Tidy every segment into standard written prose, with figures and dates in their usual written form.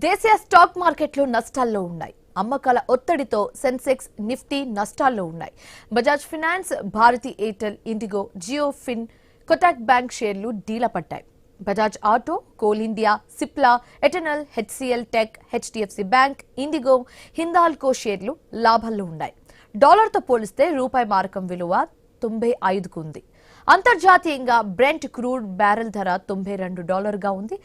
దేశీయ స్టాక్ మార్కెట్లు నష్టాల్లో ఉన్నాయి. అమ్మకాల ఒత్తిడితో సెన్సెక్స్, నిఫ్టీ నష్టాల్లో ఉన్నాయి. Bajaj Finance, Bharti Airtel, IndiGo, Jio Fin, Kotak Bank షేర్లు డీలపడ్డాయి. Bajaj Auto, Coal India, Cipla, Eternal, HCL Tech, HDFC Bank, IndiGo, Hindalco షేర్లు లాభాల్లో ఉన్నాయి. డాలర్తో పోలిస్తే రూపాయి మారకం విలువ 95కు ఉంది. అంతర్జాతీయంగా బ్రెంట్ క్రూడ్ బ్యారెల్ ధర $92గా ఉంది.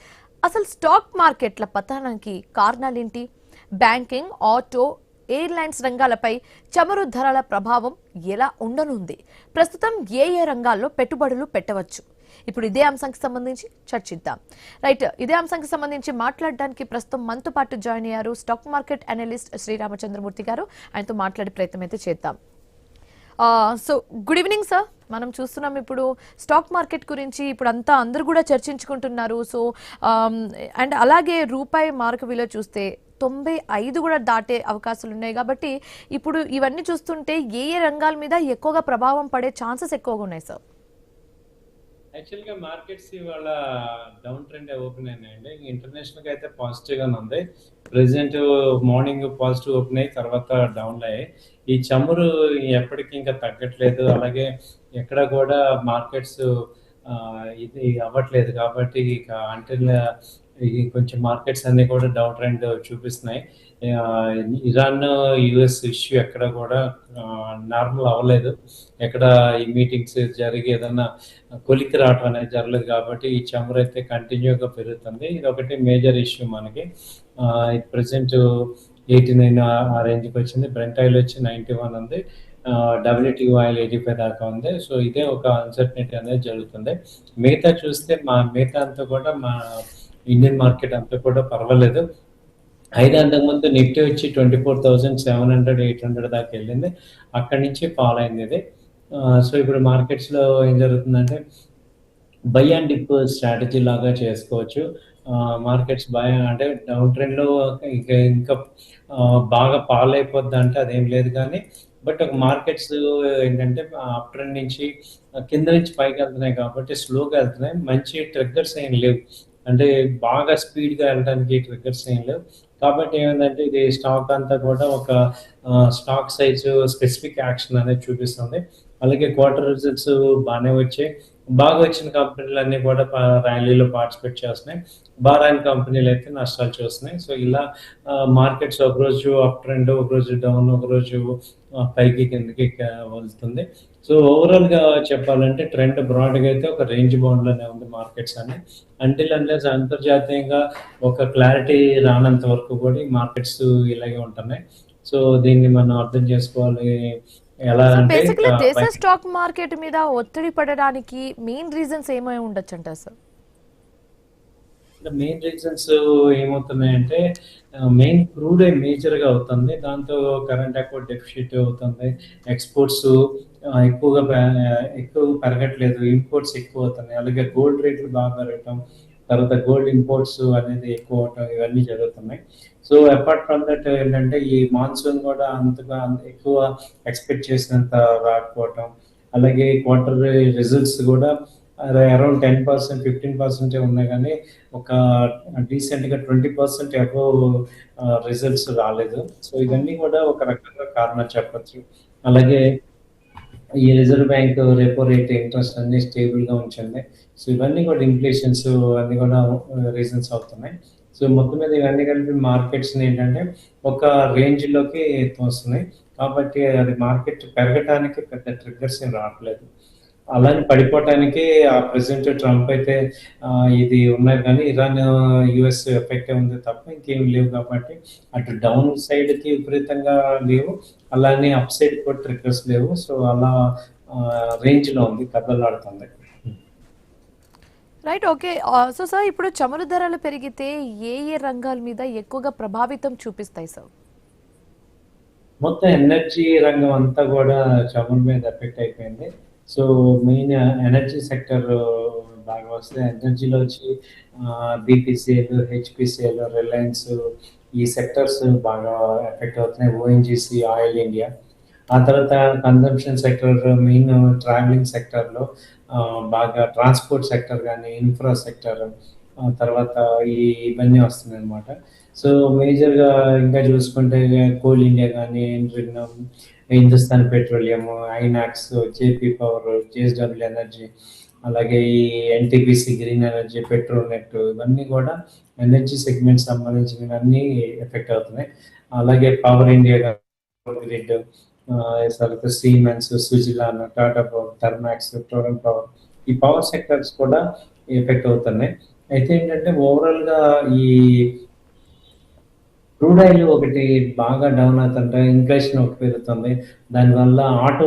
అసలు స్టాక్ మార్కెట్ల పతనానికి కారణాలేంటి? బ్యాంకింగ్, ఆటో, ఎయిర్లైన్స్ రంగాలపై చమురు ధరల ప్రభావం ఎలా ఉండనుంది? ప్రస్తుతం ఏ రంగాల్లో పెట్టుబడులు పెట్టవచ్చు? ఇప్పుడు ఇదే అంశానికి సంబంధించి చర్చిద్దాం. రైట్, ఇదే అంశానికి సంబంధించి మాట్లాడడానికి ప్రస్తుతం మనతో పాటు జాయిన్ అయ్యారు స్టాక్ మార్కెట్ అనలిస్ట్ శ్రీరామచంద్రమూర్తి గారు. ఆయనతో మాట్లాడే ప్రయత్నం అయితే చేద్దాం. So good evening sir. మనం చూస్తున్నాం ఇప్పుడు స్టాక్ మార్కెట్ గురించి ఇప్పుడు అందరూ కూడా చర్చించుకుంటున్నారు. సో అండ్ అలాగే రూపాయి మారక విలువ చూస్తే 95 కూడా దాటే అవకాశాలు ఉన్నాయి. కాబట్టి ఇప్పుడు ఇవన్నీ చూస్తుంటే ఏ రంగాల మీద ఎక్కువగా ప్రభావం పడే ఛాన్సెస్ ఎక్కువగా ఉన్నాయి సార్? యాక్చువల్గా మార్కెట్స్ ఇవాళ డౌన్ ట్రెండ్ ఓపెన్ అయినాయండి. ఇంటర్నేషనల్గా అయితే పాజిటివ్గానే ఉంది. ప్రెసెంట్ మార్నింగ్ పాజిటివ్ ఓపెన్ అయ్యి తర్వాత డౌన్ అయ్యాయి. ఈ చమురు ఎప్పటికీ ఇంకా తగ్గట్లేదు. అలాగే ఎక్కడ కూడా మార్కెట్స్ ఇది అవ్వట్లేదు. కాబట్టి ఇక అంటిల్ ఈ కొంచెం మార్కెట్స్ అన్ని కూడా డౌన్ ట్రెండ్ చూపిస్తున్నాయి. ఇరాన్ యుఎస్ ఇష్యూ ఎక్కడ కూడా నార్మల్ అవ్వలేదు. ఎక్కడ ఈ మీటింగ్స్ జరిగి ఏదన్నా కొలిక్కి రావడం అనేది జరగలేదు. కాబట్టి ఈ చమురు అయితే కంటిన్యూగా పెరుగుతుంది. ఇది ఒకటి మేజర్ ఇష్యూ మనకి. ప్రెసెంట్ 89 ఆ రేంజ్కి వచ్చింది. బ్రెంట్ ఆయిల్ వచ్చి 91 ఉంది. WTI ఆయిల్ 85 దాకా ఉంది. సో ఇదే ఒక అన్సర్టనిటీ అనేది జరుగుతుంది. మిగతా చూస్తే మిగతా అంతా కూడా మా ఇండియన్ మార్కెట్ అంతా కూడా పర్వాలేదు. అయితే అంతకుముందు నిఫ్టీ వచ్చి 24,700, 800 దాకా వెళ్ళింది. అక్కడి నుంచి ఫాల్ అయింది ఇది. సో ఇప్పుడు మార్కెట్స్లో ఏం జరుగుతుందంటే బై అండ్ డిప్ స్ట్రాటజీ లాగా చేసుకోవచ్చు. మార్కెట్స్ బై అంటే డౌన్ ట్రెండ్లో ఇంకా బాగా ఫాల్ అయిపోద్ది అంటే అదేం లేదు. కానీ బట్ ఒక మార్కెట్స్ ఏంటంటే అప్ ట్రెండ్ నుంచి కింద నుంచి పైకి వెళ్తున్నాయి కాబట్టి స్లోగా వెళ్తున్నాయి. మంచి ట్రిగ్గర్స్ ఏం లేవు. అంటే బాగా స్పీడ్గా వెళ్ళడానికి ట్రిగ్గర్స్ ఏం లేవు. కాబట్టి ఏమైందంటే ఇది స్టాక్ అంతా కూడా ఒక స్టాక్ సైజు స్పెసిఫిక్ యాక్షన్ అనేది చూపిస్తుంది. అలాగే క్వార్టర్ రిజల్ట్స్ బాగానే వచ్చాయి. బాగా వచ్చిన కంపెనీలు అన్నీ కూడా ర్యాలీలో పార్టిసిపేట్ చేస్తున్నాయి. బారాయిన కంపెనీలు అయితే నష్టాలు చూస్తున్నాయి. సో ఇలా మార్కెట్స్ ఒకరోజు అప్ ట్రెండ్, ఒకరోజు డౌన్, ఒకరోజు పైకి కిందకి వెళ్తుంది. సో ఓవరాల్గా చెప్పాలంటే ట్రెండ్ బ్రాడ్గా అయితే ఒక రేంజ్ బౌండ్లోనే ఉంది మార్కెట్స్ అని. అంటిల్ అన్లెస్ అంతర్జాతీయంగా ఒక క్లారిటీ రానంత వరకు కూడా ఈ మార్కెట్స్ ఇలాగే ఉంటున్నాయి. సో దీన్ని మనం అర్థం చేసుకోవాలి. ఎలా అంటే దేశ స్టాక్ మార్కెట్ మీద ఒత్తిడి పడడానికి మెయిన్ రీజన్స్ ఏమై ఉండొచ్చు అంటారు సార్? మెయిన్ రీజన్స్ ఏమవుతున్నాయంటే మెయిన్ క్రూడ్ మేజర్గా అవుతుంది. దాంతో కరెంట్ అకౌంట్ డెఫిసిట్ అవుతుంది. ఎక్స్పోర్ట్స్ ఎక్కువ పెరగట్లేదు. ఇంపోర్ట్స్ ఎక్కువ అవుతున్నాయి. అలాగే గోల్డ్ రేట్లు బాగా పెరగటం, తర్వాత గోల్డ్ ఇంపోర్ట్స్ అనేది ఎక్కువ అవటం, ఇవన్నీ జరుగుతున్నాయి. సో అపార్ట్ ఫ్రమ్ దట్ ఏంటంటే ఈ మాన్సూన్ కూడా అంతగా ఎక్కువ ఎక్స్పెక్ట్ చేసినంత రాకపోవటం, అలాగే క్వార్టర్ రిజల్ట్స్ కూడా అరౌండ్ 10%, 15% ఉన్నాయి. కానీ ఒక డీసెంట్గా 20% అబోవ్ రిజల్ట్స్ రాలేదు. సో ఇవన్నీ కూడా ఒక రకంగా కారణం చెప్పచ్చు. అలాగే ఈ reserve bank repo rate, interest అన్ని స్టేబుల్గా ఉంచింది. సో ఇవన్నీ కూడా ఇన్ఫ్లేషన్స్ అన్ని కూడా రీజన్స్ అవుతున్నాయి. సో మొత్తం మీద ఇవన్నీ కలిపి మార్కెట్స్ని ఏంటంటే ఒక రేంజ్లోకి తోస్తున్నాయి. కాబట్టి అది మార్కెట్ పెరగటానికి పెద్ద ట్రిగ్గర్స్ ఏం రావట్లేదు. అలానే పడిపోవటానికి ఆ ప్రెసిడెంట్ ట్రంప్ అయితే ఇది ఉన్నాయి. కానీ ఇరాన్ యుఎస్ ఎఫెక్ట్ ఉంది తప్ప ఇంకేం లేవు. కాబట్టి అటు డౌన్ సైడ్కి విపరీతంగా లేవు, అలానే అప్ సైడ్ కూడా ట్రిగ్గర్స్ లేవు. సో అలా రేంజ్లో ఉంది, కదలాడుతుంది. Right, okay. సో సార్, ఇప్పుడు చమురు ధరలు పెరిగితే ఏ రంగాల మీద ఎక్కువగా ప్రభావితం చూపిస్తాయి సార్? మొత్తం ఎనర్జీ రంగం అంతా కూడా చమురు మీద ఎఫెక్ట్ అయిపోయింది. సో మెయిన్ ఎనర్జీ సెక్టర్ బాగా వస్తుంది. ఎనర్జీలో వచ్చి బీపీసీఎల్, హెచ్పిసిఎల్, రిలయన్స్ ఈ సెక్టర్స్ బాగా ఎఫెక్ట్ అవుతున్నాయి. ONGC, oil India. ఆ తర్వాత కన్జంప్షన్ సెక్టర్, మెయిన్ ట్రావెలింగ్ సెక్టర్లో బాగా ట్రాన్స్పోర్ట్ సెక్టర్ కానీ, ఇన్ఫ్రా సెక్టర్, తర్వాత ఇవన్నీ వస్తున్నాయి అనమాట. సో మేజర్గా ఇంకా చూసుకుంటే కోల్ ఇండియా కానీ, Hindustan Petroleum, Inox, JP Power, JSW Energy, అలాగే ఈ NTPC Green Energy, Petronet, ఇవన్నీ కూడా ఎనర్జీ సెగ్మెంట్ సంబంధించినవన్నీ ఎఫెక్ట్ అవుతున్నాయి. అలాగే పవర్ ఇండియా, గ్రిడ్, తర్వాత Siemens, Suzlon, Tata Power, Thermax, Torrent Power, ఈ పవర్ సెక్టర్స్ కూడా ఎఫెక్ట్ అవుతున్నాయి. అయితే ఏంటంటే ఓవరాల్ గా ఈ క్రూడ్ ఆయిల్ ఒకటి బాగా డౌన్ అవుతుంటే ఇన్ఫ్లేషన్ ఒకటి పెరుగుతుంది. దానివల్ల ఆటో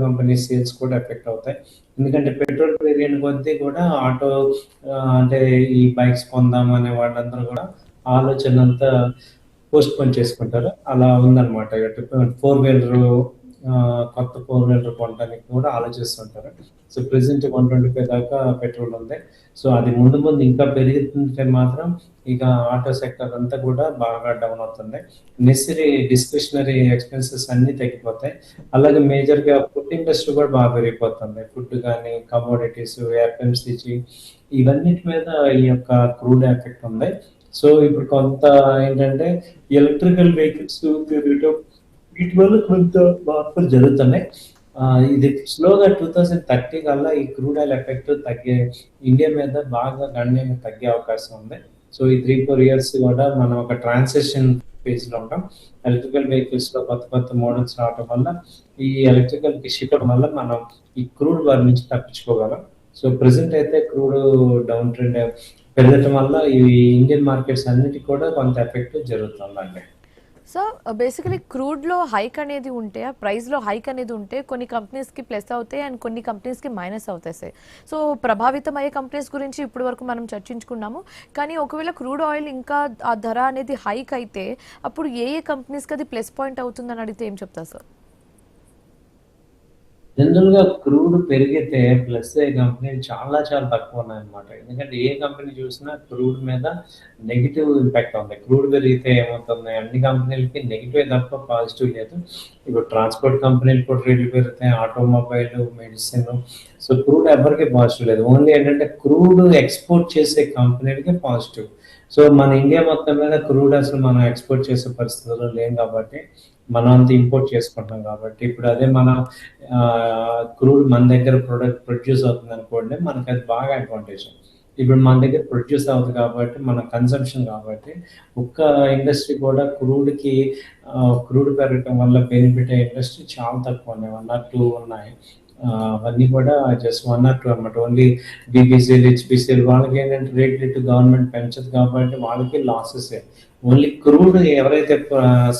కంపెనీ సేల్స్ కూడా ఎఫెక్ట్ అవుతాయి. ఎందుకంటే పెట్రోల్ పెరిగిన కొద్దీ కూడా అంటే ఈ బైక్స్ కొందాం అనే వాళ్ళందరూ కూడా ఆలోచన అంతా పోస్ట్ పోన్ చేసుకుంటారు. అలా ఉందన్నమాట. ఫోర్ వీలర్ కొత్త ఫోర్ వీలర్ కొనడానికి కూడా ఆలోచిస్తుంటారు. సో ప్రెసెంట్ 125 దాకా పెట్రోల్ ఉంది. సో అది ముందు ముందు ఇంకా పెరుగుతుంటే మాత్రం ఇక ఆటో సెక్టర్ అంతా కూడా బాగా డౌన్ అవుతుంది. నెసరీ డిస్క్రిషనరీ ఎక్స్పెన్సెస్ అన్ని తగ్గిపోతాయి. అలాగే మేజర్గా ఫుడ్ ఇండస్ట్రీ కూడా బాగా పెరిగిపోతుంది. ఫుడ్ కానీ, కమోడిటీస్, ఎఫ్ఎంసీజీ, ఇవన్నిటి మీద ఈ యొక్క క్రూడ్ ఎఫెక్ట్ ఉంది. సో ఇప్పుడు కొంత ఏంటంటే ఎలక్ట్రికల్ వెహికల్స్ తిరగటం, వీటి వల్ల కొంత మార్పులు జరుగుతున్నాయి. ఇది స్లోగా 2030 కల్లా ఈ క్రూడ్ ఆయిల్ ఎఫెక్ట్ ఇండియా మీద బాగా గణనీయంగా తగ్గే అవకాశం ఉంది. సో ఈ 3-4 ఇయర్స్ కూడా మనం ఒక ట్రాన్సిషన్ ఫేజ్ లో ఉంటాం. ఎలక్ట్రికల్ వెహికల్స్ లో కొత్త కొత్త మోడల్స్ రావడం వల్ల, ఈ ఎలక్ట్రికల్ కి షిఫ్ట్ అవడం వల్ల మనం ఈ క్రూడ్ వారి నుంచి తప్పించుకోగలం. సో ప్రెసెంట్ అయితే క్రూడ్ డౌన్ ట్రెండ్ పెరగటం వల్ల ఈ ఇండియన్ మార్కెట్స్ అన్నిటికీ కూడా కొంత ఎఫెక్ట్ జరుగుతుందండి. సో బేసికలీ క్రూడ్లో హైక్ అనేది ఉంటే, ఆ ప్రైస్లో హైక్ అనేది ఉంటే కొన్ని కంపెనీస్కి ప్లస్ అవుతాయి అండ్ కొన్ని కంపెనీస్కి మైనస్ అవుతాయి సార్. సో ప్రభావితం అయ్యే కంపెనీస్ గురించి ఇప్పటి వరకు మనం చర్చించుకున్నాము. కానీ ఒకవేళ క్రూడ్ ఆయిల్ ఇంకా ఆ ధర అనేది హైక్ అయితే అప్పుడు ఏ కంపెనీస్కి అది ప్లస్ పాయింట్ అవుతుందని అడిగితే ఏం చెప్తారు సార్? జనరల్ గా క్రూడ్ పెరిగితే ప్లస్ అయ్యే కంపెనీలు చాలా చాలా తక్కువ ఉన్నాయన్నమాట. ఎందుకంటే ఏ కంపెనీ చూసినా క్రూడ్ మీద నెగిటివ్ ఇంపాక్ట్ ఉంది. క్రూడ్ పెరిగితే ఏమవుతుంది, అన్ని కంపెనీలకి నెగిటివ్ తప్ప పాజిటివ్ లేదు. ఇప్పుడు ట్రాన్స్పోర్ట్ కంపెనీలు కూడా రేట్లు పెరుగుతాయి, ఆటోమొబైల్, మెడిసిన్. సో క్రూడ్ ఎవరికి పాజిటివ్ లేదు. ఓన్లీ ఏంటంటే క్రూడ్ ఎక్స్పోర్ట్ చేసే కంపెనీలకి పాజిటివ్. సో మన ఇండియా మొత్తం మీద క్రూడ్ అసలు మనం ఎక్స్పోర్ట్ చేసే పరిస్థితుల్లో లేం కాబట్టి, మనం అంత ఇంపోర్ట్ చేసుకుంటున్నాం కాబట్టి, ఇప్పుడు అదే మన క్రూడ్ మన దగ్గర ప్రొడ్యూస్ అవుతుంది అనుకోండి, మనకి అది బాగా అడ్వాంటేజ్. ఇప్పుడు మన దగ్గర ప్రొడ్యూస్ అవుతుంది కాబట్టి, మన కన్సంప్షన్ కాబట్టి, ఒక్క ఇండస్ట్రీ కూడా క్రూడ్ పెరగటం వల్ల బెనిఫిట్ అయ్యే ఇండస్ట్రీ చాలా తక్కువ ఉన్నాయి. 1 or 2 ఉన్నాయి. అవన్నీ కూడా జస్ట్ 1 or 2 అన్నమాట. ఓన్లీ బీపీసీఎల్, హెచ్పిసిఎల్ వాళ్ళకి ఏంటంటే రేట్ గవర్నమెంట్ పెంచదు కాబట్టి వాళ్ళకి లాసెస్. ఓన్లీ క్రూడ్ ఎవరైతే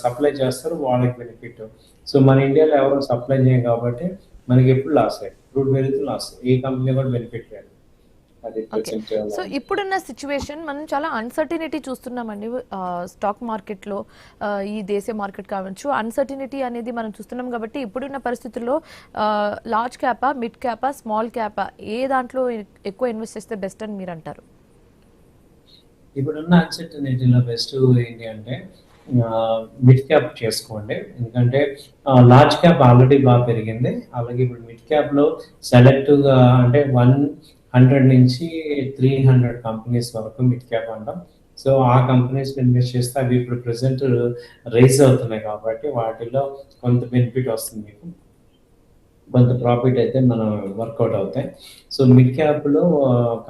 సప్లై చేస్తారో వాళ్ళకి బెనిఫిట్. సో మన ఇండియాలో ఎవరు సప్లై చేయం కాబట్టి మనకి ఎప్పుడు లాస్ అయ్యి, క్రూడ్ పెరిగితే లాస్, ఏ కంపెనీ కూడా బెనిఫిట్ లేదు. సో ఇప్పుడున్న సిచ్యువేషన్ మనం చాలా అన్సర్టినిటీ చూస్తున్నామండి స్టాక్ మార్కెట్లో, ఈ దేశీయ మార్కెట్ కావచ్చు. అన్సర్టినిటీ అనేది మనం చూస్తున్నాం కాబట్టి ఇప్పుడున్న పరిస్థితుల్లో లార్జ్ క్యాపా, మిడ్ క్యాపా, స్మాల్ క్యాపా, ఏ దాంట్లో ఎక్కువ ఇన్వెస్ట్ చేస్తే బెస్ట్ అని మీరు అంటారు? ఇప్పుడున్న అన్సర్టనిటీలో బెస్ట్ ఏంటి అంటే మిడ్ క్యాప్ చేసుకోండి. ఎందుకంటే లార్జ్ క్యాప్ ఆల్రెడీ బాగా పెరిగింది. అలాగే ఇప్పుడు మిడ్ క్యాప్ లో సెలెక్టివ్ గా అంటే 100 నుంచి 300 కంపెనీస్ వరకు మిడ్ క్యాప్ అంటాం. సో ఆ కంపెనీస్ ఇన్వెస్ట్ చేస్తే అవి ఇప్పుడు ప్రెసెంట్ రైజ్ అవుతున్నాయి కాబట్టి వాటిలో కొంత బెనిఫిట్ వస్తుంది, మీకు కొంత ప్రాఫిట్ అయితే మనం వర్కౌట్ అవుతాయి. సో మిడ్ క్యాప్లో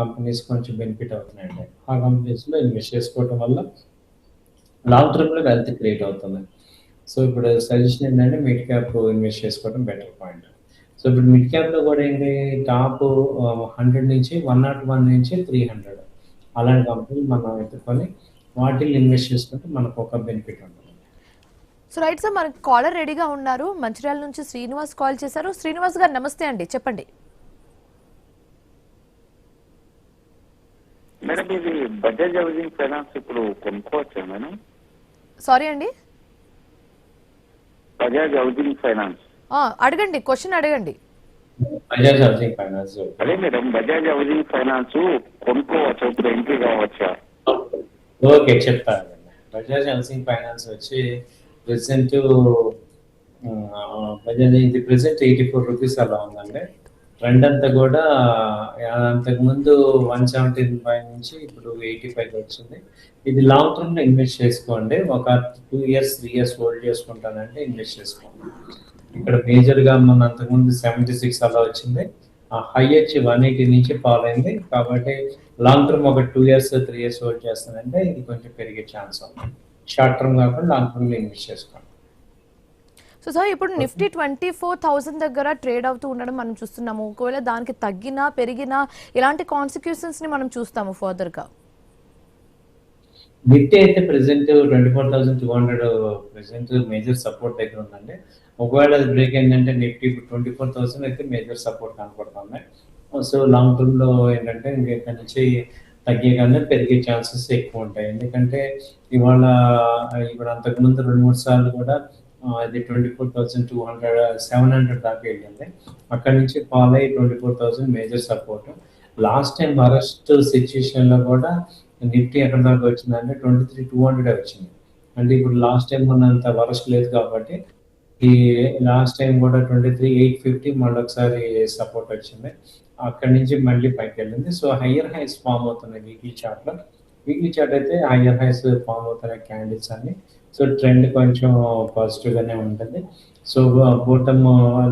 కంపెనీస్ కొంచెం బెనిఫిట్ అవుతున్నాయండి. ఆ కంపెనీస్లో ఇన్వెస్ట్ చేసుకోవటం వల్ల లాంగ్ టర్మ్లో వెల్త్ క్రియేట్ అవుతుంది. సో ఇప్పుడు సజెషన్ ఏంటంటే మిడ్ క్యాప్ ఇన్వెస్ట్ చేసుకోవడం బెటర్ పాయింట్. సో ఇప్పుడు మిడ్ క్యాప్లో కూడా ఏంటి, టాప్ 100 నుంచి 101 నుంచి 300 అలాంటి కంపెనీలు మనం ఎత్తుకొని వాటిని ఇన్వెస్ట్ చేసుకుంటే మనకు ఒక బెనిఫిట్ ఉంటుంది. సో రైట్ సార్, మనకు కాలర్ రెడీగా ఉన్నారు. మంచిర్యాల నుంచి శ్రీనివాస్ కాల్ చేశారు. శ్రీనివాస్ గారు నమస్తే అండి, చెప్పండి. మేడం ఇది బజాజ్ హౌసింగ్ ఫైనాన్స్ ఇప్పుడు కొనుక్కోవచ్చా మేడం? సారీ అండి, బజాజ్ హౌసింగ్ ఫైనాన్స్ అడగండి, క్వశ్చన్ అడగండి. బజాజ్ హౌసింగ్ ఫైనాన్స్, అదే మేడం బజాజ్ హౌసింగ్ ఫైనాన్స్ కొనుక్కోవచ్చా, ఇప్పుడు ఎంట్రీ కావచ్చా? ఓకే చెప్తాను. బజాజ్ హౌసింగ్ ఫైనాన్స్ వచ్చి ప్రెసెంట్ బజాజ్ ఇది ప్రెసెంట్ 84 రూపీస్ అలా ఉందండి. ట్రెండ్ అంతా కూడా అంతకుముందు 175 నుంచి ఇప్పుడు 85 వచ్చింది. ఇది లాంగ్ టర్మ్ లో ఇన్వెస్ట్ చేసుకోండి. ఒక 2 ఇయర్స్ 3 ఇయర్స్ హోల్డ్ చేసుకుంటానంటే ఇన్వెస్ట్ చేసుకోండి. ఇక్కడ మేజర్ గా మన అంతకుముందు 76 అలా వచ్చింది. ఆ హై వచ్చి 180 నుంచి ఫాల్ అయింది. కాబట్టి లాంగ్ టర్మ్ ఒక 2 ఇయర్స్ 3 ఇయర్స్ హోల్డ్ చేస్తానంటే ఇది కొంచెం పెరిగే ఛాన్స్ ఉంది. షార్ట్ టర్మ్ కాకుండా లాంగ్ టర్మ్ లో ఇన్వెస్ట్ చేసుకోండి. సో సార్ ఇప్పుడు నిఫ్టీ 24,000 దగ్గర ట్రేడ్ అవుతూ ఉండడం మనం చూస్తున్నాము. ఒకవేళ దానికి తగ్గినా పెరిగినా ఇలాంటి కాన్సిక్వెన్సెస్ ని మనం చూస్తాము ఫర్దర్ గా. నిఫ్టీ అయితే ప్రెసెంట్ 24,200 ప్రెసెంట్ మేజర్ సపోర్ట్ దగ్గర ఉందండి. ఒకవేళ అది బ్రేక్ అయిందంటే నిఫ్టీ ఇప్పుడు 24,000 అయితే మేజర్ సపోర్ట్ కనపడుతుంది. సో లాంగ్ టర్మ్ లో ఏంటంటే ఇక్కడ నుంచి తగ్గే కన్నా పెరిగే ఛాన్సెస్ ఎక్కువ ఉంటాయి. ఎందుకంటే ఇవాళ ఇప్పుడు అంతకుముందు 2-3 సార్లు కూడా ఇది 24,200 700 దాకా వెళ్ళింది. అక్కడ నుంచి ఫాల్ అయ్యి 24,000 major support. Last time worst situation లో కూడా నిఫ్టీ ఎక్కడ దాకా వచ్చిందంటే 23,200 వచ్చింది. అంటే ఇప్పుడు లాస్ట్ టైం ఉన్నంత వరస్ట్ లేదు కాబట్టి ఈ లాస్ట్ టైం కూడా 23,850 మళ్ళీ ఒకసారి సపోర్ట్ వచ్చింది. అక్కడి నుంచి మళ్ళీ పైకి వెళ్ళింది. సో హయ్యర్ హైస్ ఫామ్ అవుతున్నాయి వీక్లీ చార్ట్ లో. వీక్లీ చార్ట్ అయితే హయ్యర్ హైస్ ఫామ్ అవుతున్నాయి క్యాండిల్స్ అన్ని. సో ట్రెండ్ కొంచెం పాజిటివ్ గానే ఉంటుంది. సో బోటమ్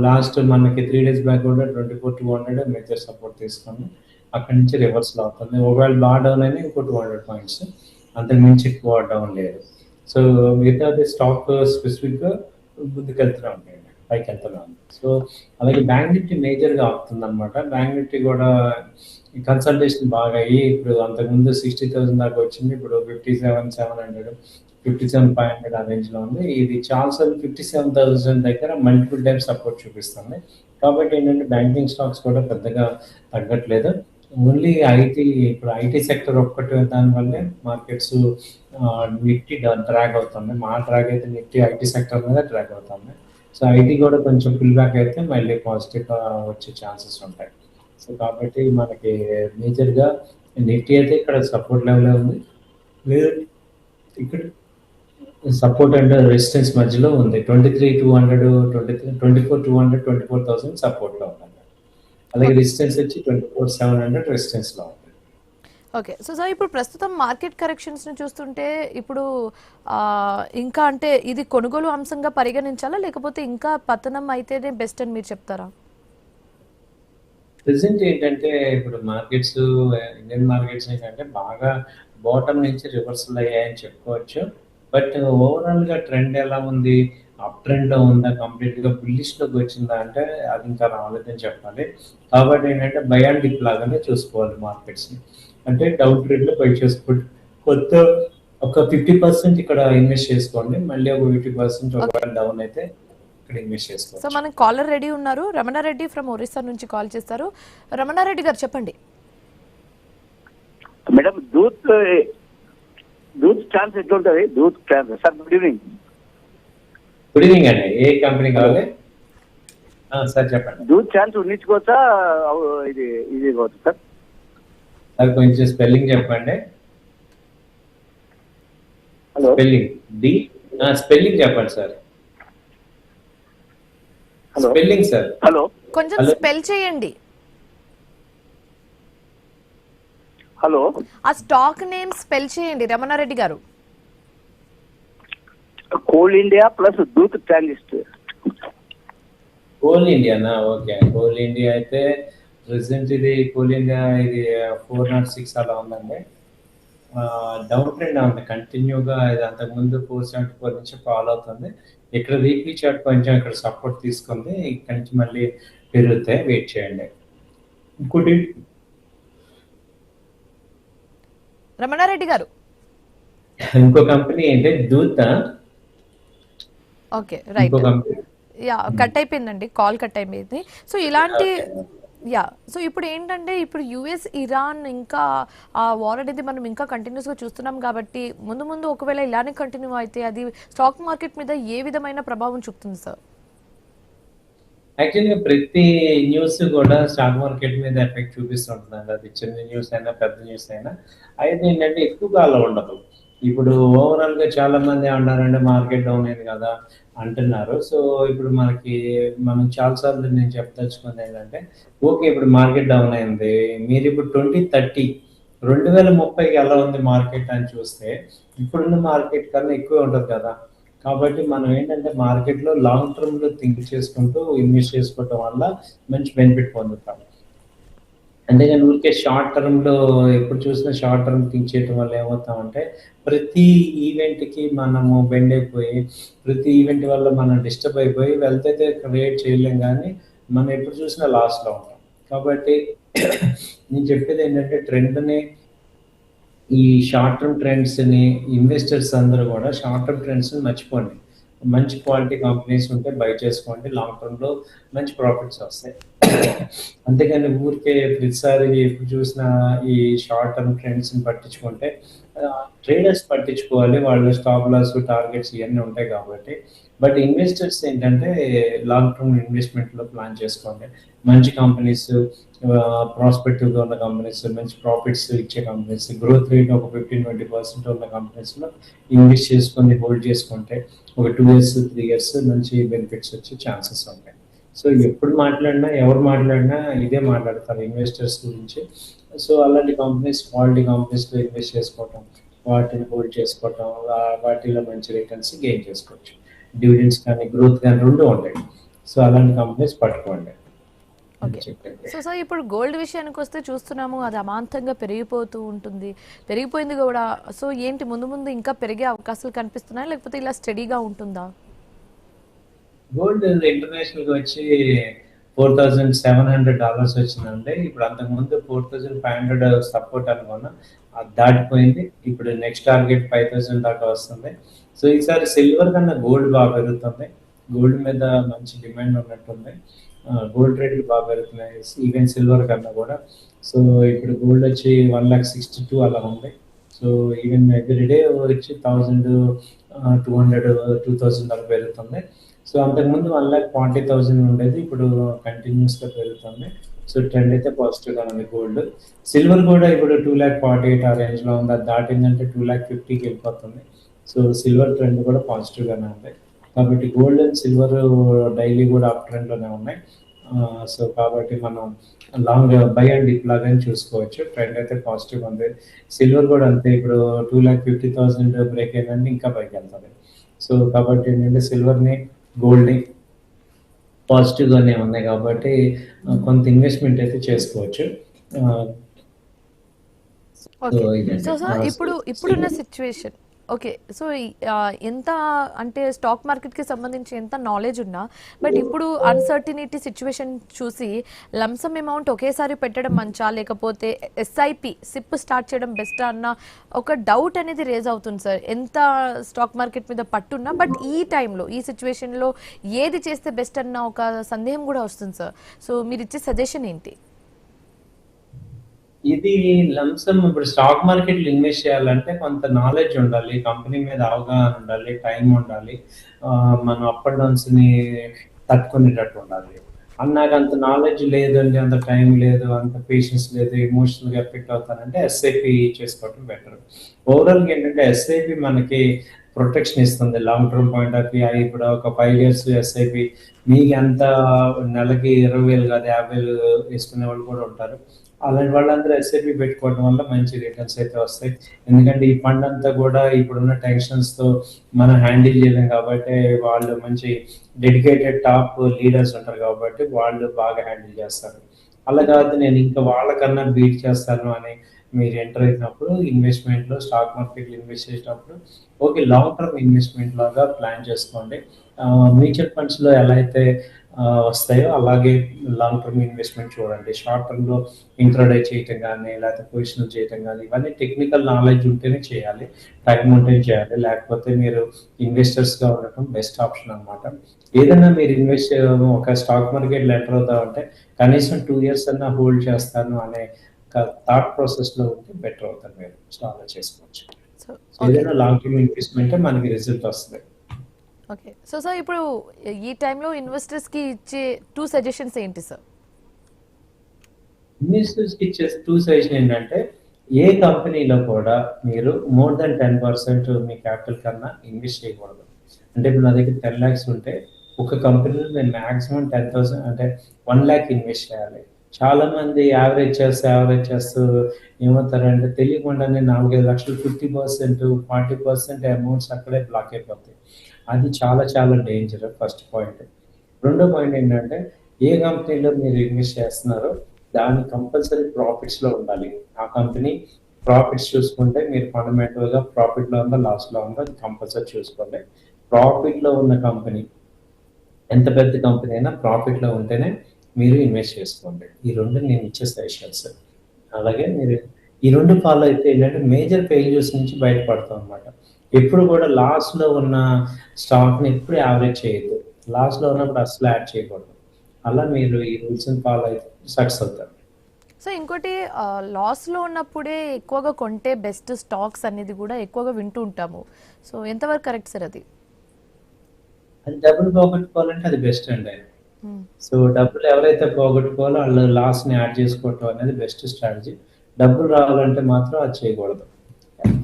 లాస్ట్ మనకి 3 days బ్యాక్ కూడా 24,200 మేజర్ సపోర్ట్ తీసుకున్నాం. అక్కడి నుంచి రివర్సల్ అవుతుంది. ఒకవేళ బాగా డౌన్ అయినా ఇంకో 200 పాయింట్స్, అంతకు మించి ఎక్కువ డౌన్ లేదు. సో మిగతా స్టాక్ స్పెసిఫిక్ గా ముందుకు వెళ్తూనే ఉంటాయండి, పైకి వెళ్తూనే ఉంది. సో అలాగే బ్యాంక్ నిఫ్టీ మేజర్ గా అవుతుంది అనమాట. బ్యాంక్ నిఫ్టీ కూడా కన్సల్టేషన్ బాగా అయ్యి ఇప్పుడు అంతకుముందు 60,000 దాకా వచ్చింది. ఇప్పుడు 57,700 57,500 ఆ రేంజ్ లో ఉంది. ఇది చాలాసార్లు 57,000 దగ్గర మల్టిపుల్ టైమ్ సపోర్ట్ చూపిస్తుంది. కాబట్టి ఏంటంటే బ్యాంకింగ్ స్టాక్స్ కూడా పెద్దగా తగ్గట్లేదు. ఓన్లీ ఐటీ, ఇప్పుడు ఐటీ సెక్టర్ ఒక్కటి దానివల్లే మార్కెట్స్ నిఫ్టీ డ్రాగ్ అవుతుంది. మా డ్రాగ్ అయితే నిఫ్టీ ఐటీ సెక్టర్ మీద డ్రాగ్ అవుతుంది. సో ఐటీ కూడా కొంచెం పుల్ బ్యాక్ అయితే మళ్ళీ పాజిటివ్ వచ్చే ఛాన్సెస్ ఉంటాయి. సో కాబట్టి మనకి మేజర్గా నిఫ్టీ అయితే ఇక్కడ సపోర్ట్ లెవెల్ ఉంది, లేదు ఇక్కడ సపోర్ట్ అండ్ రెసిస్టెన్స్ మధ్యలో ఉంది. 23,200 24,200 24,000 సపోర్ట్ లో ఉంది. అలాగే రెసిస్టెన్స్ వచ్చి 24,700 రెసిస్టెన్స్ లో ఉంది. ఓకే. సో సార్ ఇప్పుడు ప్రస్తుతం మార్కెట్ కరెక్షన్స్ ని చూస్తుంటే ఇప్పుడు ఇంకా అంటే ఇది కొనుగోలు అంశంగా పరిగణించాలా లేకపోతే ఇంకా పతనం అయితేనే బెస్ట్ అని మీరు చెప్తారా? ప్రెసెంట్ ఏంటంటే ఇప్పుడు మార్కెట్స్, ఇండియన్ మార్కెట్స్ ఏంటంటే బాగా బాటమ్ నుంచి రివర్సల్ అయ్యాయని చెప్పుకోవచ్చు. బట్ ఓవరాల్ గా ట్రెండ్ ఎలా ఉంది? అప్ ట్రెండ్ లో ఉందా, కంప్లీట్ గా బుల్లిష్ లోకి వచ్చిందా అంటే అది ఇంకా రాలేదని చెప్పాలి. కాబట్టి ఏంటంటే బై అండ్ డిప్ లాగానే చూసుకోవాలి మార్కెట్స్ ని. అంటే డౌన్ ట్రెండ్ లో బై చేసుకోండి. కొత్త ఒక 50% ఇక్కడ ఇన్వెస్ట్ చేసుకోండి, మళ్ళీ ఒక 50% ఒకవేళ డౌన్ అయితే ఇక్కడ ఇన్వెస్ట్ చేసుకోండి. సో మనకి కాలర్ రెడీ ఉన్నారు, రమణారెడ్డి ఫ్రమ్ ఒరిస్సా నుంచి కాల్ చేస్తారు. రమణారెడ్డి గారు చెప్పండి. మేడం దూత్ ఛాన్స్ ఎట్లుంటది? దూత్ ఛాన్స్ sir. Good evening. Good evening అండి. ఏ కంపెనీ కావాలి సార్ చెప్పండి. దూత్ ఛాన్స్ ఉండించుకోవచ్చా? ఇది కావచ్చు సార్. సార్ కొంచెం స్పెల్లింగ్ చెప్పండి. హలో, స్పెల్లింగ్ చెప్పండి sir. Hello spelling sir. Hello కొంచెం స్పెల్ చేయండి. హలో, ఆ స్టాక్ నేమ్ స్పెల్ చేయండి Ramana Reddy garu. Coal India plus Dhoot ట్రాన్సిస్ట్. కోల్ ఇండియానా? ఓకే. కోల్ ఇండియా అయితే ప్రెసెంట్ ఇది కోల్ ఇండియా ఇది 406 అలా ఉందండి. డౌన్ ట్రెండ్ ఉంది కంటిన్యూగా. ఇది అంతకుముందు 474 నుంచి ఫాలో అవుతుంది. ఇక్కడ వీక్లీ చార్ట్ కొంచెం ఇక్కడ సపోర్ట్ తీసుకుంది, ఇక్కడ నుంచి మళ్ళీ పెరుగుతాయి, వెయిట్ చేయండి. ఇంకోటి రమణారెడ్డి గారు, ఇంకో కంపెనీ ఏంటి? దూత. Okay right. ఇంకో కంపెనీ యా కట్ అయిపోయిందండి, కాల్ కట్ అయిపోయింది. సో ఇలాంటి యా సో ఇప్పుడు ఏంటంటే ఇప్పుడు యుఎస్ ఇరాన్ ఇంకా ఆ వార్ అనేది మనం ఇంకా కంటిన్యూస్గా చూస్తున్నాం కాబట్టి ముందు ముందు ఒకవేళ ఇలానే కంటిన్యూ అయితే అది స్టాక్ మార్కెట్ మీద ఏ విధమైన ప్రభావం చూపుతుంది సార్? యాక్చువల్గా ప్రతి న్యూస్ కూడా స్టాక్ మార్కెట్ మీద ఎఫెక్ట్ చూపిస్తుంటుందండి. అది చిన్న న్యూస్ అయినా పెద్ద న్యూస్ అయినా. అయితే ఏంటంటే ఎక్కువ కాలం ఉండదు. ఇప్పుడు ఓవరాల్ గా చాలా మంది అన్నారంటే మార్కెట్ డౌన్ అయింది కదా అంటున్నారు. సో ఇప్పుడు మనం చాలా సార్లు నేను చెప్పదలుచుకుంది ఏంటంటే, ఓకే ఇప్పుడు మార్కెట్ డౌన్ అయింది. మీరు ఇప్పుడు 2030కి ఎలా ఉంది మార్కెట్ అని చూస్తే ఇప్పుడున్న మార్కెట్ కన్నా ఎక్కువ ఉంటుంది కదా. కాబట్టి మనం ఏంటంటే మార్కెట్లో లాంగ్ టర్మ్ లో థింక్ చేసుకుంటూ ఇన్వెస్ట్ చేసుకోవటం వల్ల మంచి బెనిఫిట్ పొందుతాం. అంతేగాని ఊరికే షార్ట్ టర్మ్ లో ఎప్పుడు చూసినా షార్ట్ టర్మ్ థింక్ చేయడం వల్ల ఏమవుతామంటే ప్రతి ఈవెంట్ కి మనము బెండ్ అయిపోయి ప్రతి ఈవెంట్ వల్ల మనం డిస్టర్బ్ అయిపోయి వెల్త్ అయితే క్రియేట్ చేయలేం, కానీ మనం ఎప్పుడు చూసినా లాస్ లో ఉంటాం. కాబట్టి నేను చెప్పేది ఏంటంటే ట్రెండ్ని, ఈ షార్ట్ టర్మ్ ట్రెండ్స్ ని ఇన్వెస్టర్స్ అందరూ కూడా షార్ట్ టర్మ్ ట్రెండ్స్ ని మర్చిపోండి. మంచి క్వాలిటీ కంపెనీస్ ఉంటే బై చేసుకోండి, లాంగ్ టర్మ్ లో మంచి ప్రాఫిట్స్ వస్తాయి. అంతేగాని ఊరికే ప్రతిసారి ఎప్పుడు చూసినా ఈ షార్ట్ టర్మ్ ట్రెండ్స్ ని పట్టించుకుంటే ట్రేడర్స్ పట్టించుకోవాలి, వాళ్ళు స్టాప్ లాస్ టార్గెట్స్ ఇవన్నీ ఉంటాయి కాబట్టి. బట్ ఇన్వెస్టర్స్ ఏంటంటే లాంగ్ టర్మ్ ఇన్వెస్ట్మెంట్ లో ప్లాన్ చేసుకోండి. మంచి కంపెనీస్, ప్రాస్పెక్టివ్ గా ఉన్న కంపెనీస్, మంచి ప్రాఫిట్స్ ఇచ్చే కంపెనీస్, గ్రోత్ రేట్ ఒక 15-20% ఉన్న కంపెనీస్ లో ఇన్వెస్ట్ చేసుకొని హోల్డ్ చేసుకుంటే ఒక 2 years 3 years మంచి బెనిఫిట్స్ వచ్చే ఛాన్సెస్ ఉంటాయి. సో ఎప్పుడు మాట్లాడినా ఎవరు మాట్లాడినా ఇదే మాట్లాడతారు ఇన్వెస్టర్స్ గురించి. సో అలాంటి కంపెనీస్, క్వాలిటీ కంపెనీస్ లో ఇన్వెస్ట్ చేసుకోవటం, వాటిని హోల్డ్ చేసుకోవటం, వాటిలో మంచి రిటర్న్స్ గెయిన్ చేసుకోవచ్చు. డివిడెండ్స్ కానీ గ్రోత్ కానీ రెండు ఉంటాయి. సో అలాంటి కంపెనీస్ పట్టుకోండి. ఓకే. సో సార్ ఇప్పుడు గోల్డ్ విషయానికి వస్తే చూస్తున్నాము, అది అమాంతంగా పెరిగిపోతూ ఉంటుంది, పెరిగిపోయింది కూడా. సో ఏంటి ముందు ముందు ఇంకా పెరిగే అవకాశాలు కనిపిస్తున్నాయా, లేకపోతే ఇలా స్టడీగా ఉంటుందా? గోల్డ్ ఇంటర్నేషనల్ గా వచ్చి $4,700 వచ్చిందండి. ఇప్పుడు అంతకుముందు 4,500 సపోర్ట్ అనుకున్నా, అది దాటిపోయింది. ఇప్పుడు నెక్స్ట్ టార్గెట్ 5,000 దాకా వస్తుంది. సో ఈసారి సిల్వర్ కన్నా గోల్డ్ బాగా పెరుగుతుంది. గోల్డ్ మీద మంచి డిమాండ్ ఉన్నట్టుంది. గోల్డ్ రేట్లు బాగా పెరుగుతున్నాయి ఈవెన్ సిల్వర్ కన్నా కూడా. సో ఇప్పుడు గోల్డ్ వచ్చి 1,62,000 అలా ఉంది. సో ఈవెన్ ఎవ్రీడే వచ్చి 1,200 2,000 దాకా పెరుగుతుంది. సో అంతకుముందు 1,40,000 ఉండేది, ఇప్పుడు కంటిన్యూస్ గా పెరుగుతుంది. సో ట్రెండ్ అయితే పాజిటివ్ గా ఉంది గోల్డ్. సిల్వర్ కూడా ఇప్పుడు 2,48,000 ఆ రేంజ్ లో ఉంది, అది దాటిందంటే 2,50,000కి వెళ్ళిపోతుంది. సో సిల్వర్ ట్రెండ్ కూడా పాజిటివ్ గానే ఉంది. కాబట్టి గోల్డ్ అండ్ సిల్వర్ డైలీ కూడా అప్ ట్రెండ్ లోనే ఉన్నాయి. సో కాబట్టి మనం లాంగ్ బై అండ్ డిప్ లాగానే చూసుకోవచ్చు. ట్రెండ్ అయితే పాజిటివ్ ఉంది. సిల్వర్ కూడా అంతే, ఇప్పుడు 2,50,000 బ్రేక్ అయిందంటే ఇంకా పైకి వెళ్తుంది. సో కాబట్టి ఏంటంటే సిల్వర్ ని గోల్డ్ ని పాజిటివ్ గానే ఉన్నాయి కాబట్టి కొంత ఇన్వెస్ట్మెంట్ అయితే చేసుకోవచ్చు. ఓకే. సో సార్ ఇప్పుడున్న సిచ్యువేషన్, ఓకే, సో ఎంత అంటే స్టాక్ మార్కెట్కి సంబంధించి ఎంత నాలెడ్జ్ ఉన్నా, బట్ ఇప్పుడు అన్సర్టినిటీ సిచ్యువేషన్ చూసి లంసమ్ అమౌంట్ ఒకేసారి పెట్టడం మంచా, లేకపోతే సిప్ స్టార్ట్ చేయడం బెస్టా అన్న ఒక డౌట్ అనేది రేజ్ అవుతుంది సార్. ఎంత స్టాక్ మార్కెట్ మీద పట్టున్నా, బట్ ఈ టైంలో ఈ సిచ్యువేషన్లో ఏది చేస్తే బెస్ట్ అన్న ఒక సందేహం కూడా వస్తుంది సార్. సో మీరు ఇచ్చే సజెషన్ ఏంటి? ఇది లంసమ్ ఇప్పుడు స్టాక్ మార్కెట్ లో ఇన్వెస్ట్ చేయాలంటే కొంత నాలెడ్జ్ ఉండాలి, కంపెనీ మీద అవగాహన ఉండాలి, టైం ఉండాలి, మనం అప్ అండ్ డౌన్స్ ని తట్టుకునేటట్టు ఉండాలి. నాకు అంత నాలెడ్జ్ లేదండి, అంత టైం లేదు, అంత పేషెన్స్ లేదు, ఎమోషనల్ గా ఎఫెక్ట్ అవుతానంటే ఎస్ఐపి చేసుకోవటం బెటర్. ఓవరాల్ గా ఏంటంటే ఎస్ఐపి మనకి ప్రొటెక్షన్ ఇస్తుంది long term point of view. ఇప్పుడు ఒక 5 years ఎస్ఐపి మీకు ఎంత నెలకి 20,000 కాదు 50,000 వేసుకునే వాళ్ళు కూడా ఉంటారు. అలాంటి వాళ్ళందరూ ఎస్ఐపి పెట్టుకోవడం వల్ల మంచి రిటర్న్స్ అయితే వస్తాయి. ఎందుకంటే ఈ ఫండ్ అంతా కూడా ఇప్పుడున్న టెన్షన్స్ తో మనం హ్యాండిల్ చేయలేం కాబట్టి, వాళ్ళు మంచి డెడికేటెడ్ టాప్ లీడర్స్ ఉంటారు కాబట్టి వాళ్ళు బాగా హ్యాండిల్ చేస్తారు. అలా కాదు నేను ఇంకా వాళ్ళకన్నా బీట్ చేస్తాను అని మీరు ఎంటర్ అయినప్పుడు ఇన్వెస్ట్మెంట్ లో స్టాక్ మార్కెట్ లో ఇన్వెస్ట్ చేసినప్పుడు ఓకే లాంగ్ టర్మ్ ఇన్వెస్ట్మెంట్ లాగా ప్లాన్ చేసుకోండి. మ్యూచువల్ ఫండ్స్ లో ఎలా అయితే వస్తాయో అలాగే లాంగ్ టర్మ్ ఇన్వెస్ట్మెంట్ చూడండి. షార్ట్ టర్మ్ లో ఇంట్రాడే చేయటం కానీ లేకపోతే పొజిషనల్ చేయటం కానీ ఇవన్నీ టెక్నికల్ నాలెడ్జ్ ఉంటేనే చేయాలి, టైం ఉంటేనే చేయాలి. లేకపోతే మీరు ఇన్వెస్టర్స్ గా ఉండటం బెస్ట్ ఆప్షన్ అనమాట. ఏదైనా మీరు ఒక స్టాక్ మార్కెట్ ఎంటర్ అవుతామంటే కనీసం 2 years అన్నా హోల్డ్ చేస్తాను అనే థాట్ ప్రాసెస్ లో ఉంటే బెటర్ అవుతారు, మీరు స్టార్ట్ చేసుకోవచ్చు. ఏదైనా లాంగ్ టర్మ్ ఇన్వెస్ట్మెంట్ మనకి రిజల్ట్ వస్తుంది. ఓకే. సో సార్ ఇప్పుడు ఈ టైంలో ఇన్వెస్టర్స్కి ఇచ్చే 2 సజెషన్స్ ఏంటి సార్? ఇన్వెస్టర్స్కి ఇచ్చే 2 సజెషన్ ఏంటంటే ఏ కంపెనీలో కూడా మీరు మోర్ దెన్ 10% మీ క్యాపిటల్ కన్నా ఇన్వెస్ట్ చేయకూడదు. అంటే ఇప్పుడు నా దగ్గర 10 lakhs ఉంటే ఒక కంపెనీలో నేను మాక్సిమం 10,000 అంటే 1 lakh ఇన్వెస్ట్ చేయాలి. చాలా మంది యావరేజ్ చేస్తూ ఏమవుతారంటే తెలియకుండానే 4-5 లక్షలు 50%, 40% అమౌంట్స్ అక్కడే బ్లాక్ అయిపోతాయి. అది చాలా చాలా డేంజర్ ఫస్ట్ పాయింట్. రెండో పాయింట్ ఏంటంటే ఏ కంపెనీలో మీరు ఇన్వెస్ట్ చేస్తున్నారో దాని కంపల్సరీ ప్రాఫిట్స్లో ఉండాలి. ఆ కంపెనీ ప్రాఫిట్స్ చూసుకుంటే మీరు ఫండమెంటల్గా ప్రాఫిట్లో ఉందో లాస్లో ఉందో అది కంపల్సరీ చూసుకోండి. ప్రాఫిట్లో ఉన్న కంపెనీ ఎంత పెద్ద కంపెనీ అయినా ప్రాఫిట్లో ఉంటేనే మీరు ఇన్వెస్ట్ చేసుకోండి. ఈ రెండు నేను ఇచ్చే సజెషన్స్. అలాగే మీరు ఈ రెండు ఫాలో అయితే ఏంటంటే మేజర్ ఫెయిల్యూర్స్ నుంచి బయటపడతాం అనమాట. ఎప్పుడు కూడా లాస్లో ఉన్న స్టాక్ని ఎప్పుడు యావరేజ్ చేయొద్దు. లాస్లో ఉన్నప్పుడు అసలు యాడ్ చేయకూడదు. అలా మీరు ఈ రూల్స్ని ఫాలో అయితే సక్సెస్ అవుతారు. సో ఇంకోటి లాస్లో ఉన్నప్పుడే ఎక్కువగా కొంటే బెస్ట్ స్టాక్స్ అనేది కూడా ఎక్కువగా వింటూ ఉంటాము. సో ఎంతవరకు కరెక్ట్ సార్ అది? అది డబ్బులు పోగొట్టుకోవాలంటే అది బెస్ట్ అండి. సో డబ్బులు ఎవరైతే పోగొట్టుకోవాలో వాళ్ళు లాస్ని యాడ్ చేసుకోవటం అనేది బెస్ట్ స్ట్రాటజీ. డబ్బులు రావాలంటే మాత్రం అది చేయకూడదు.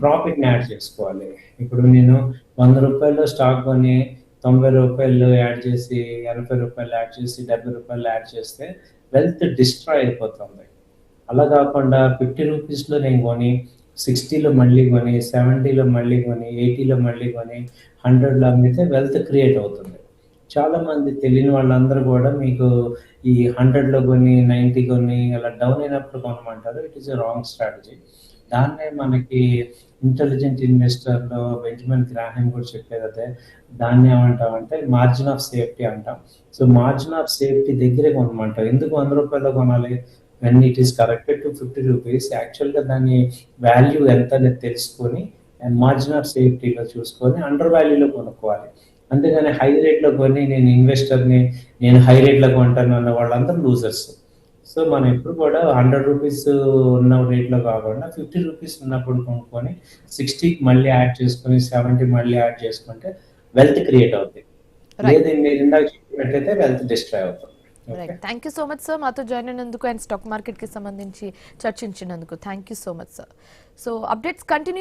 ప్రాఫిట్ని యాడ్ చేసుకోవాలి. ఇప్పుడు నేను 100 రూపాయలు స్టాక్ కొని 90 రూపాయలు యాడ్ చేసి 80 రూపాయలు యాడ్ చేసి 70 రూపాయలు యాడ్ చేస్తే వెల్త్ డిస్ట్రాయ్ అయిపోతుంది. అలా కాకుండా 50 రూపీస్లో నేను కొని 60లో మళ్ళీ కొని 70లో మళ్ళీ కొని 80లో మళ్ళీ కొని 100లో అమ్మితే వెల్త్ క్రియేట్ అవుతుంది. చాలా మంది తెలియని వాళ్ళందరూ కూడా మీకు ఈ 100లో కొని 90 కొని అలా డౌన్ అయినప్పుడు కొనమంటారు. It is a wrong strategy. దాన్నే మనకి ఇంటెలిజెంట్ ఇన్వెస్టర్లో బెంజమిన్ గ్రాహం కూడా చెప్పేది అదే. దాన్ని ఏమంటామంటే మార్జిన్ ఆఫ్ సేఫ్టీ అంటాం. సో మార్జిన్ ఆఫ్ సేఫ్టీ దగ్గరే కొనమంటాం. ఎందుకు 100 రూపాయల్లో కొనాలి? When it is corrected to 50 rupees యాక్చువల్గా దాని వాల్యూ ఎంత అనేది తెలుసుకొని మార్జిన్ ఆఫ్ సేఫ్టీలో చూసుకొని అండర్ వాల్యూలో కొనుక్కోవాలి. అంతేగాని హై రేట్లో కొని నేను ఇన్వెస్టర్ని నేను హై రేట్లో కొంటాను అన్న వాళ్ళందరూ లూజర్స్. సో మనం ఎప్పుడు కూడా 100 రూపీస్ ఉన్న రేట్లో కాకుండా 50 రూపీస్ ఉన్నప్పుడు కొనుక్కొని 60కి మళ్ళీ యాడ్ చేసుకొని 70 మళ్ళీ యాడ్ చేసుకుంటే వెల్త్ క్రియేట్ అవుతుంది. లేదు మీరు ఇందాక చెప్పినట్లయితే వెల్త్ డిస్ట్రాయ్ అవుతుంది. Right. Thank you so much sir మాతో జాయిన్ అయినందుకు అండ్ స్టాక్ మార్కెట్కి సంబంధించి చర్చించినందుకు. Thank you so much sir. So updates continue